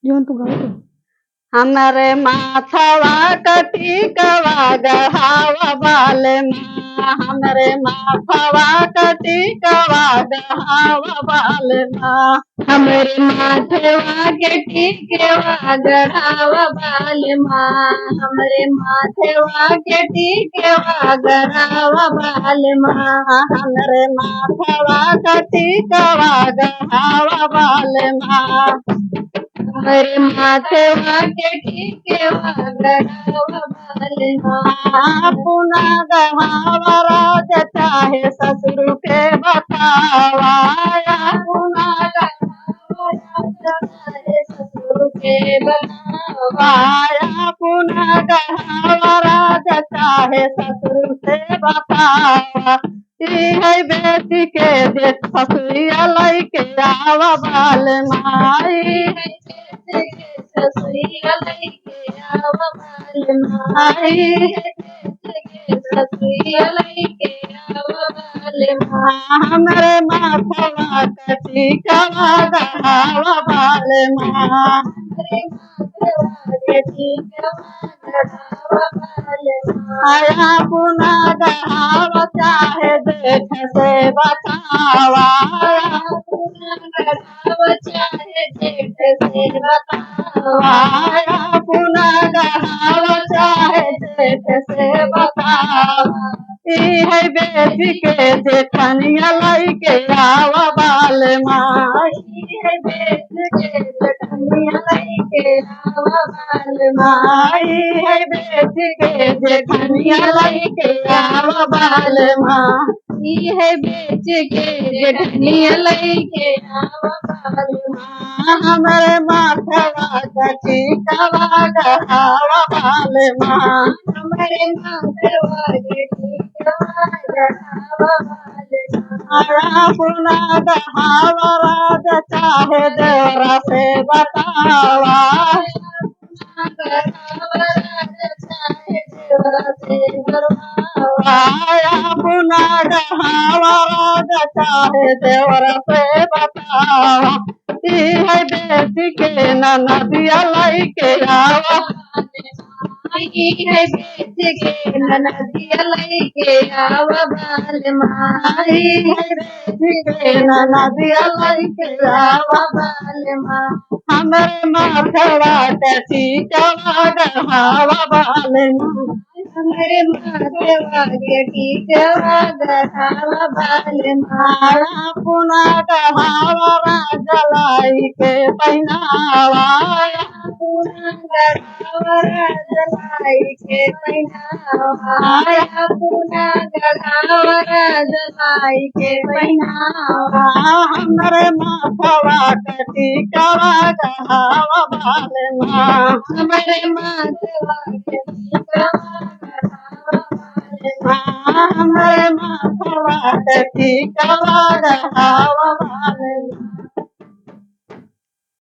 जौन तू गावत है। हमरे माथवा कटिकवा गढ़ावा बाल माँ, हमरे माथवा कटिकवा गढ़ावा बाल माँ, हमरे माथवा के टिकवा गढ़ावा बाल माँ, हमरे माथवा के टिकवा गढ़ावा बाल माँ, हमरे माथवा कटिकवा गढ़ावा बाल माँ, हमरे माथवा के टिकवा गढ़ावा बाल माँ, पुना गढ़ावा राज चाहे ससुर के बतावा, पुना गढ़ावा राज चाहे ससुर के बतावा, पुना गढ़ावा राज चाहे ससुर से बतावा, है बेटी के देख ससुरिया लैके आवा बाल माई, ससुरिया लैके आवा बाल माई, ससुरिया लैके आवा बाल माँ, हमरे माथवा कटिकवा गढ़ावा बाल माँ, हमरे माथवा कटिकवा गढ़ावा बाल माँ, पुना गढ़ावा चाहे देख से बतावा, पुना गढ़ावा चाहे देख से बतावा, पुना गढ़ावा चाहे देख से बतावा, है बेटी के जेठनिया लैके आवा बाल माँ, है बेटी के जेठनिया लैके आवा बाल माँ, है बेटी के जेठनिया लैके आवा बाल माँ, है बेटी के जेठनिया लैके आवा बाल माँ, हमरे माथवा कटिकवा गढ़ावा बाल माँ, हमरे माथवा कटिकवा गढ़ावा बाल माँ, पुना गढ़ावा राज चाहे देवरा से बतावा, पुना गढ़ावा राज चाहे देवरा से बतावा, पुना गढ़ावा राज चाहे देवरा से बतावा, है बेटी के ननदिया लैके आवा, है बेटी के ननदिया लैके आवा बाल माँ, है बेटी के ननदिया लैके आवा बाल माँ, हमरे माथवा कटिकवा गढ़ावा बाल माँ, हमरे माथवा कटिकवा गढ़ावा बाल माँ, पुना गढ़ावा राज लैके पहिनावा, पुना गढ़ावा राज लैके पहिनावा, पुना गढ़ावा राज लैके पहिनावा, हमरे माथवा कटिकवा गढ़ावा बाल माँ, हमरे माथवा कटिकवा गढ़ावा बाल माँ, हमरे माथवा कटिकवा गढ़ावा